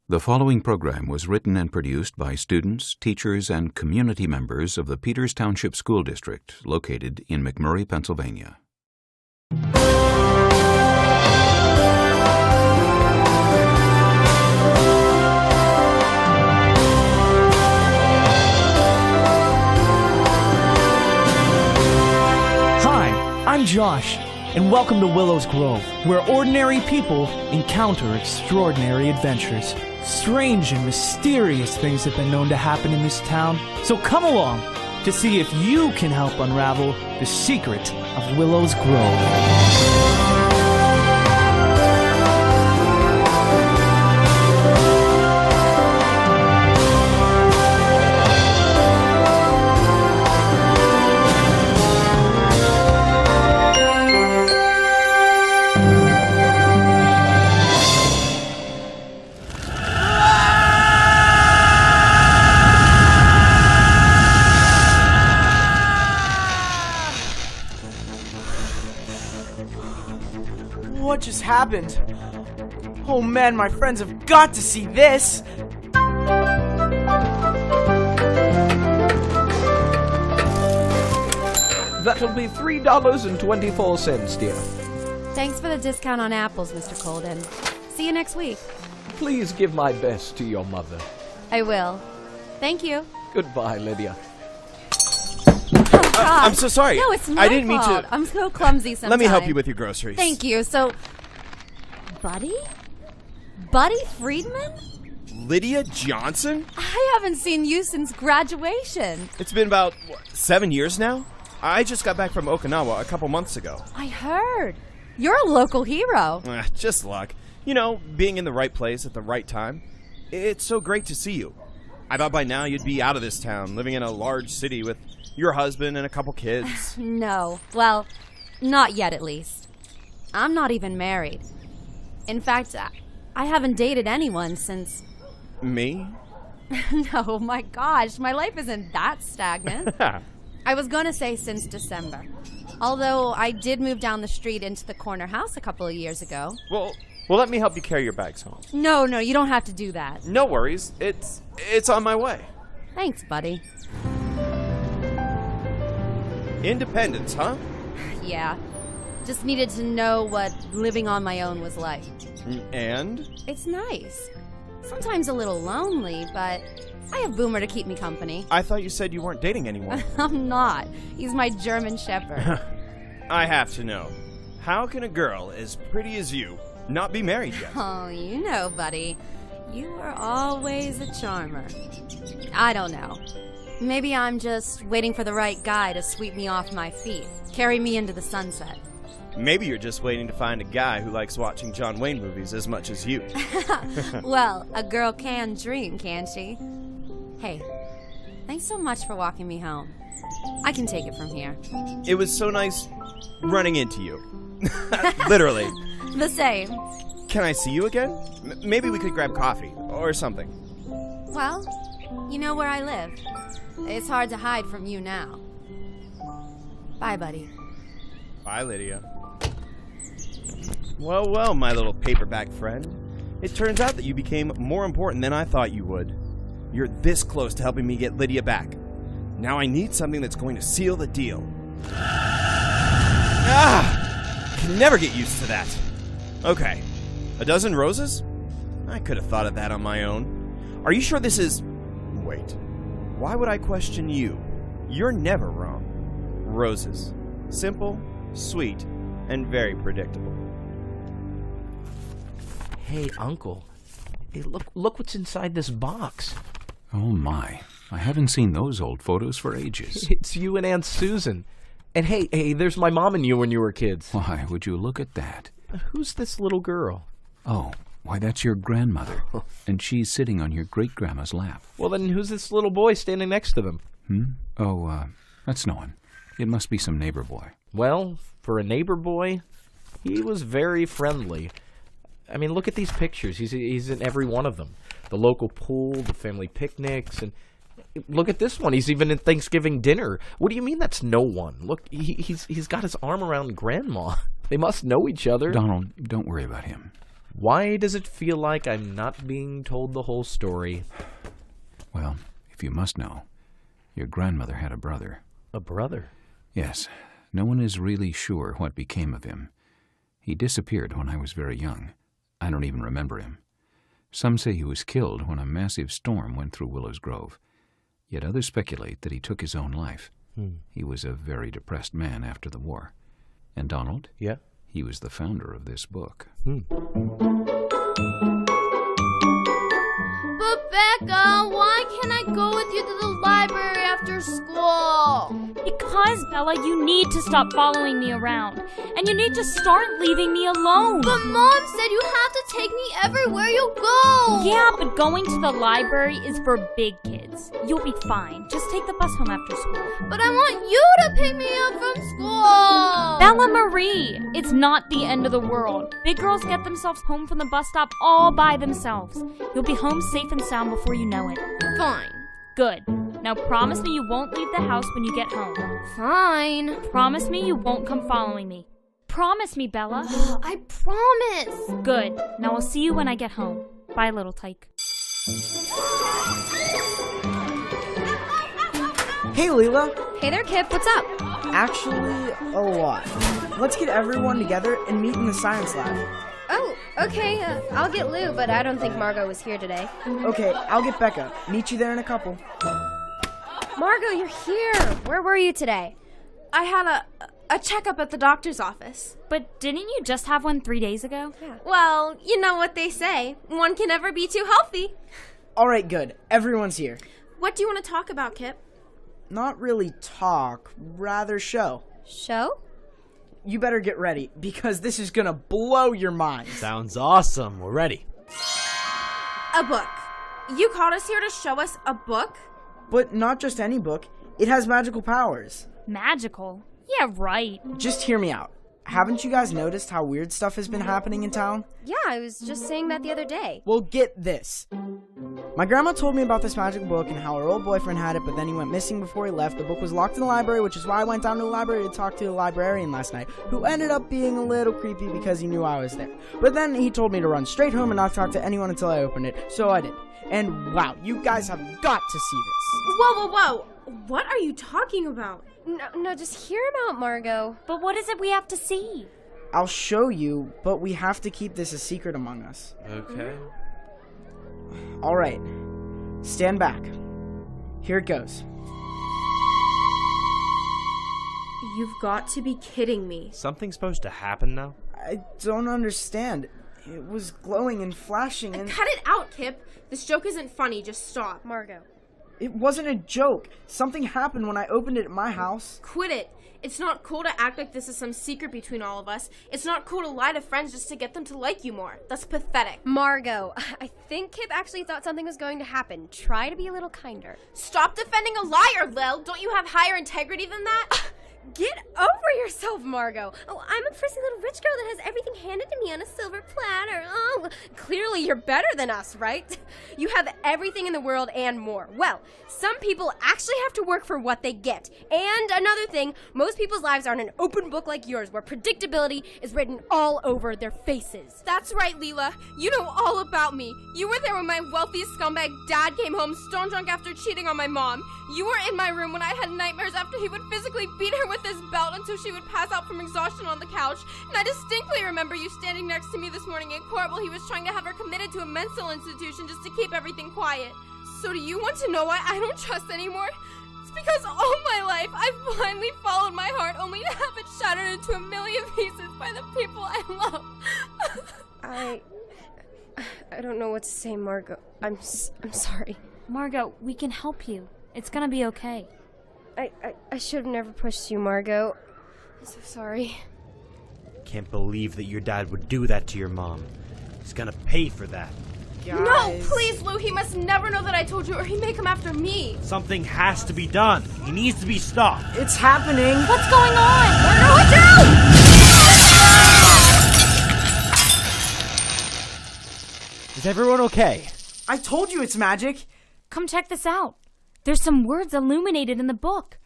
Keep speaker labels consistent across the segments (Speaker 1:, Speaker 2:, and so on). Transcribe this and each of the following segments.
Speaker 1: The following program was written and produced by students, teachers, and community members of the Peters Township School District, located in McMurray, Pennsylvania.
Speaker 2: Hi, I'm Josh, and welcome to Willows Grove, where ordinary people encounter extraordinary adventures. Strange and mysterious things have been known to happen in this town, so come along to see if you can help unravel the secret of Willows Grove.
Speaker 3: What just happened? Oh man, my friends have got to see this!
Speaker 4: That'll be $3.24, dear.
Speaker 5: Thanks for the discount on apples, Mr. Colden. See you next week.
Speaker 4: Please give my best to your mother.
Speaker 5: I will. Thank you.
Speaker 4: Goodbye, Lydia.
Speaker 6: I'm so sorry.
Speaker 5: No, it's my
Speaker 6: I didn't
Speaker 5: fault.
Speaker 6: mean to.
Speaker 5: I'm so clumsy sometimes.
Speaker 6: Let me help you with your groceries.
Speaker 5: Thank you. So, Buddy? Buddy Friedman?
Speaker 6: Lydia Johnson?
Speaker 5: I haven't seen you since graduation.
Speaker 6: It's been about, 7 years now? I just got back from Okinawa a couple months ago.
Speaker 5: I heard. You're a local hero.
Speaker 6: Just luck. You know, being in the right place at the right time. It's so great to see you. I thought by now you'd be out of this town, living in a large city with your husband and a couple kids.
Speaker 5: No. Well, not yet at least. I'm not even married. In fact, I haven't dated anyone since...
Speaker 6: Me?
Speaker 5: No, my gosh, my life isn't that stagnant. I was going to say since December. Although I did move down the street into the corner house a couple of years ago.
Speaker 6: Well, let me help you carry your bags home.
Speaker 5: No, you don't have to do that.
Speaker 6: No worries. It's on my way.
Speaker 5: Thanks, buddy.
Speaker 6: Independence, huh?
Speaker 5: Yeah. Just needed to know what living on my own was like.
Speaker 6: And?
Speaker 5: It's nice. Sometimes a little lonely, but I have Boomer to keep me company.
Speaker 6: I thought you said you weren't dating anyone.
Speaker 5: I'm not. He's my German Shepherd.
Speaker 6: I have to know. How can a girl as pretty as you not be married yet?
Speaker 5: Oh, you know, buddy. You were always a charmer. I don't know. Maybe I'm just waiting for the right guy to sweep me off my feet, carry me into the sunset.
Speaker 6: Maybe you're just waiting to find a guy who likes watching John Wayne movies as much as you.
Speaker 5: Well, a girl can dream, can't she? Hey, thanks so much for walking me home. I can take it from here.
Speaker 6: It was so nice running into you. Literally.
Speaker 5: The same.
Speaker 6: Can I see you again? Maybe we could grab coffee or something.
Speaker 5: Well, you know where I live. It's hard to hide from you now. Bye, buddy.
Speaker 6: Bye, Lydia. Well, my little paperback friend. It turns out that you became more important than I thought you would. You're this close to helping me get Lydia back. Now I need something that's going to seal the deal. I can never get used to that. Okay, a dozen roses? I could have thought of that on my own. Are you sure this is... Wait, why would I question you? You're never wrong. Roses. Simple, sweet, and very predictable.
Speaker 4: Hey, Uncle. Hey, look what's inside this box.
Speaker 1: Oh my, I haven't seen those old photos for ages.
Speaker 4: It's you and Aunt Susan. And hey, there's my mom and you when you were kids.
Speaker 1: Why, would you look at that?
Speaker 4: Who's this little girl?
Speaker 1: Oh, why, that's your grandmother, and she's sitting on your great-grandma's lap.
Speaker 4: Well, then who's this little boy standing next to them?
Speaker 1: Oh, that's no one. It must be some neighbor boy.
Speaker 4: Well, for a neighbor boy, he was very friendly. I mean, look at these pictures. He's in every one of them. The local pool, the family picnics, and look at this one. He's even in Thanksgiving dinner. What do you mean that's no one? Look, he's got his arm around Grandma. They must know each other.
Speaker 1: Donald, don't worry about him.
Speaker 4: Why does it feel like I'm not being told the whole story?
Speaker 1: Well, if you must know, your grandmother had a brother.
Speaker 4: A brother?
Speaker 1: Yes. No one is really sure what became of him. He disappeared when I was very young. I don't even remember him. Some say he was killed when a massive storm went through Willows Grove. Yet others speculate that he took his own life. He was a very depressed man after the war. And Donald?
Speaker 4: Yeah?
Speaker 1: He was the founder of this book.
Speaker 7: But Becca, why can't I go with you to the library after school?
Speaker 8: Because, Bella, you need to stop following me around. And you need to start leaving me alone.
Speaker 7: But Mom said you have to take me everywhere you go.
Speaker 8: Yeah, but going to the library is for big kids. You'll be fine. Just take the bus home after school.
Speaker 7: But I want you to pick me up from school.
Speaker 8: Bella Marie, it's not the end of the world. Big girls get themselves home from the bus stop all by themselves. You'll be home safe and sound before you know it.
Speaker 7: Fine.
Speaker 8: Good. Now promise me you won't leave the house when you get home.
Speaker 7: Fine.
Speaker 8: Promise me you won't come following me. Promise me, Bella.
Speaker 7: I promise.
Speaker 8: Good. Now I'll see you when I get home. Bye, little tyke.
Speaker 3: Hey, Leela.
Speaker 5: Hey there, Kip. What's up?
Speaker 3: Actually, a lot. Let's get everyone together and meet in the science lab.
Speaker 5: Oh, okay. I'll get Lou, but I don't think Margo was here today.
Speaker 3: Okay, I'll get Becca. Meet you there in a couple.
Speaker 5: Margo, you're here. Where were you today?
Speaker 7: I had a checkup at the doctor's office.
Speaker 8: But didn't you just have one 3 days ago?
Speaker 5: Yeah.
Speaker 7: Well, you know what they say. One can never be too healthy.
Speaker 3: All right, good. Everyone's here.
Speaker 7: What do you want to talk about, Kip?
Speaker 3: Not really talk, rather show.
Speaker 5: Show?
Speaker 3: You better get ready, because this is gonna blow your mind.
Speaker 6: Sounds awesome. We're ready.
Speaker 7: A book. You called us here to show us a book?
Speaker 3: But not just any book. It has magical powers.
Speaker 8: Magical? Yeah, right.
Speaker 3: Just hear me out. Haven't you guys noticed how weird stuff has been happening in town?
Speaker 5: Yeah, I was just saying that the other day.
Speaker 3: Well, get this. My grandma told me about this magic book and how her old boyfriend had it, but then he went missing before he left. The book was locked in the library, which is why I went down to the library to talk to the librarian last night, who ended up being a little creepy because he knew I was there. But then he told me to run straight home and not talk to anyone until I opened it, so I did. And wow, you guys have got to see this.
Speaker 7: Whoa, whoa, whoa. What are you talking about?
Speaker 5: No, just hear him out, Margo.
Speaker 8: But what is it we have to see?
Speaker 3: I'll show you, but we have to keep this a secret among us.
Speaker 6: Okay.
Speaker 3: All right, stand back. Here it goes.
Speaker 7: You've got to be kidding me.
Speaker 6: Something's supposed to happen now?
Speaker 3: I don't understand. It was glowing and flashing and...
Speaker 7: Cut it out, Kip. This joke isn't funny. Just stop.
Speaker 5: Margo.
Speaker 3: It wasn't a joke. Something happened when I opened it at my house.
Speaker 7: Quit it. It's not cool to act like this is some secret between all of us. It's not cool to lie to friends just to get them to like you more. That's pathetic.
Speaker 5: Margo, I think Kip actually thought something was going to happen. Try to be a little kinder.
Speaker 7: Stop defending a liar, Lil. Don't you have higher integrity than that?
Speaker 5: Get over yourself, Margo. Oh, I'm a prissy little rich girl that has everything handed to me on a silver platter. Oh, clearly you're better than us, right? You have everything in the world and more. Well, some people actually have to work for what they get. And another thing, most people's lives aren't an open book like yours, where predictability is written all over their faces.
Speaker 7: That's right, Leela. You know all about me. You were there when my wealthy scumbag dad came home stone drunk after cheating on my mom. You were in my room when I had nightmares after he would physically beat her with his belt until she would pass out from exhaustion on the couch. And I distinctly remember you standing next to me this morning in court while he was trying to have her committed to a mental institution just to keep everything quiet. So do you want to know why I don't trust anymore? It's because all my life I've blindly followed my heart only to have it shattered into a million pieces by the people I love.
Speaker 5: I don't know what to say, Margo. I'm sorry.
Speaker 8: Margo, we can help you. It's gonna be okay.
Speaker 5: I should have never pushed you, Margo. I'm so sorry.
Speaker 6: Can't believe that your dad would do that to your mom. He's gonna pay for that.
Speaker 3: Guys.
Speaker 7: No, please, Lou. He must never know that I told you or he may come after me.
Speaker 6: Something has to be done. He needs to be stopped.
Speaker 3: It's happening.
Speaker 8: What's going on?
Speaker 7: Margo, watch out!
Speaker 6: Is everyone okay?
Speaker 3: I told you it's magic.
Speaker 8: Come check this out. There's some words illuminated in the book.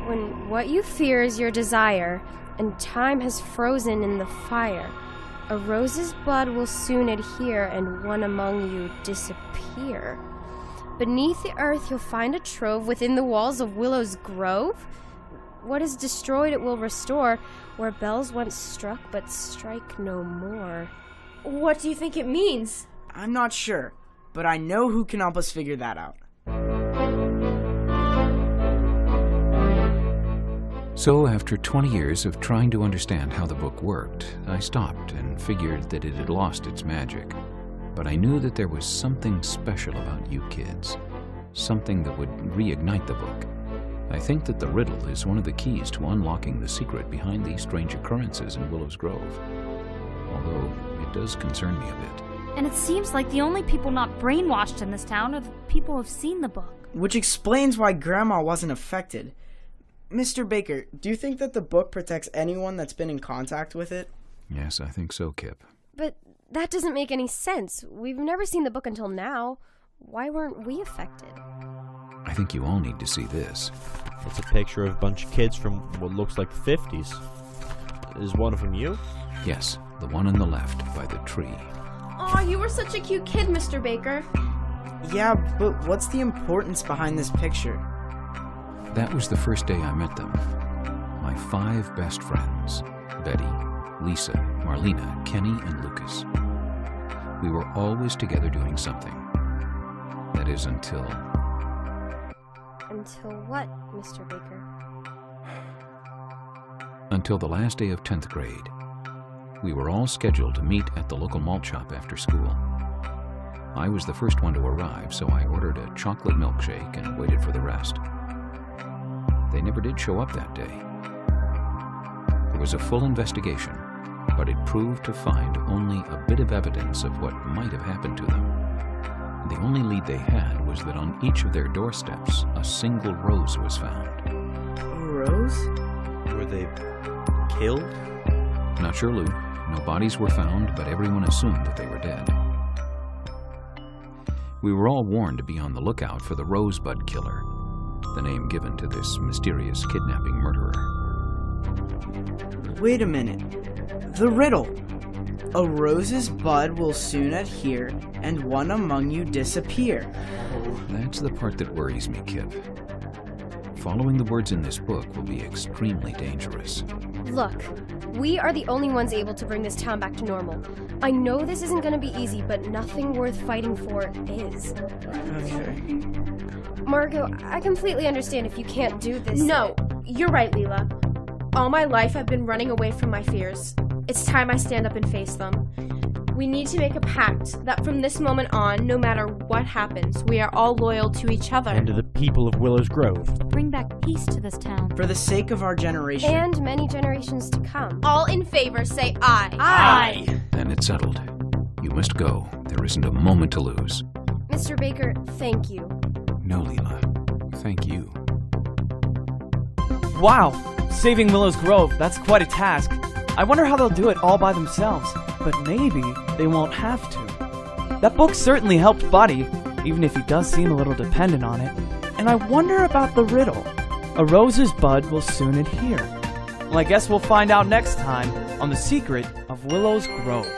Speaker 5: When what you fear is your desire,
Speaker 9: and time has frozen in the fire. A rose's bud will soon adhere, and one among you disappear. Beneath the earth you'll find a trove within the walls of Willows Grove. What is destroyed it will restore, where bells once struck but strike no more.
Speaker 7: What do you think it means?
Speaker 3: I'm not sure, but I know who can help us figure that out.
Speaker 1: So, after 20 years of trying to understand how the book worked, I stopped and figured that it had lost its magic. But I knew that there was something special about you kids, something that would reignite the book. I think that the riddle is one of the keys to unlocking the secret behind these strange occurrences in Willows Grove. Although, it does concern me a bit.
Speaker 8: And it seems like the only people not brainwashed in this town are the people who've seen the book.
Speaker 3: Which explains why Grandma wasn't affected. Mr. Baker, do you think that the book protects anyone that's been in contact with it?
Speaker 1: Yes, I think so, Kip.
Speaker 9: But that doesn't make any sense. We've never seen the book until now. Why weren't we affected?
Speaker 1: I think you all need to see this.
Speaker 10: It's a picture of a bunch of kids from what looks like the 50s. Is one of them you?
Speaker 1: Yes, the one on the left by the tree.
Speaker 7: Aw, you were such a cute kid, Mr. Baker.
Speaker 3: Yeah, but what's the importance behind this picture?
Speaker 1: That was the first day I met them. My 5 best friends, Betty, Lisa, Marlena, Kenny, and Lucas. We were always together doing something. That is until...
Speaker 9: Until what, Mr. Baker?
Speaker 1: Until the last day of 10th grade. We were all scheduled to meet at the local malt shop after school. I was the first one to arrive, so I ordered a chocolate milkshake and waited for the rest. They never did show up that day. There was a full investigation, but it proved to find only a bit of evidence of what might have happened to them. The only lead they had was that on each of their doorsteps, a single rose was found.
Speaker 3: A rose?
Speaker 10: Were they killed?
Speaker 1: Not sure, Lou. No bodies were found, but everyone assumed that they were dead. We were all warned to be on the lookout for the Rosebud Killer, the name given to this mysterious kidnapping murderer.
Speaker 3: Wait a minute. The riddle. A rose's bud will soon adhere, and one among you disappear.
Speaker 1: That's the part that worries me, Kip. Following the words in this book will be extremely dangerous.
Speaker 9: Look, we are the only ones able to bring this town back to normal. I know this isn't going to be easy, but nothing worth fighting for is.
Speaker 3: Okay.
Speaker 9: Margo, I completely understand if you can't do this.
Speaker 7: No, you're right, Leela. All my life I've been running away from my fears. It's time I stand up and face them. We need to make a pact that from this moment on, no matter what happens, we are all loyal to each other.
Speaker 10: And to the people of Willows Grove.
Speaker 8: Bring back peace to this town.
Speaker 3: For the sake of our generation.
Speaker 9: And many generations to come.
Speaker 7: All in favor say aye.
Speaker 8: Aye.
Speaker 1: Then it's settled. You must go. There isn't a moment to lose.
Speaker 9: Mr. Baker, thank you.
Speaker 1: No, Leela. Thank you.
Speaker 2: Wow, saving Willows Grove, that's quite a task. I wonder how they'll do it all by themselves, but maybe they won't have to. That book certainly helped Buddy, even if he does seem a little dependent on it. And I wonder about the riddle. A rose's bud will soon adhere. Well, I guess we'll find out next time on The Secret of Willows Grove.